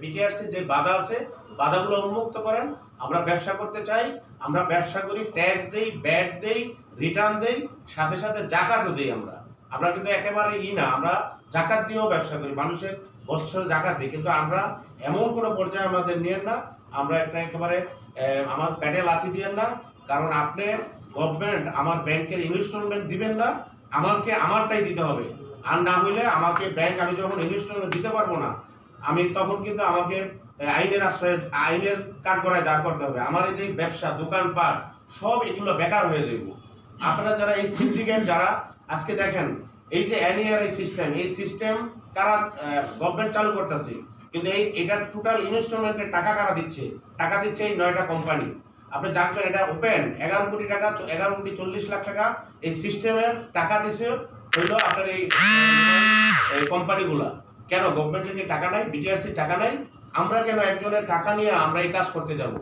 BTRC যে বাধা আছে বাধাগুলো উন্মুক্ত করেন। আমরা ব্যবসা করতে চাই, আমরা ব্যবসা করি, ট্যাক্স দেই, ব্যাট দেই, রিটার্ন দেই, সাথে সাথে জাকাতও দেই। আমরা কিন্তু একেবারে না, আমরা জাকাত দিয়েও ব্যবসা করি, মানুষের বৎসর জাকাত দিই, কিন্তু আমরা এমন কোনো পর্যায়ে আমাদের নিয়েন না। আমরা একটা একেবারে আমার প্যাডে লাথি দিয়েন না, কারণ আপনি গভর্নমেন্ট আমার ব্যাংকের ইনস্টলমেন্ট দিবেন না, আমাকে আমারটাই দিতে হবে। আর না হইলে আমাকে ব্যাংক, আমি যখন ইনস্টলমেন্ট দিতে পারবো না, আমি তখন কিন্তু আমাকে আইনের আশ্রয়ে, আইনের কাঠগড়ায় দাঁড় করতে হবে। আমার এই যে ব্যবসা, দোকানপাট, সব এগুলো বেকার হয়ে যাইব। আপনারা যারা এই সিন্ডিকেট, যারা আজকে দেখেন এই যে এনইআরআই সিস্টেম, এই সিস্টেম কারা গভর্নমেন্ট চালু করতেছে, কিন্তু এটা টোটাল ইনস্টলমেন্টের টাকা কারা দিচ্ছে? টাকা দিচ্ছে এই 9টা কোম্পানি। আপনি জানবেন এটা ওপেন 11 কোটি টাকা, 11 কোটি 40 লাখ টাকা এই সিস্টেমের টাকা দিছে হইলো আপনার এই কোম্পানিগুলা। কেন গভর্নমেন্টের কি টাকা নাই? বিটিআরসি টাকা নাই? আমরা কেন একজনের টাকা নিয়ে আমরা এই কাজ করতে যাব?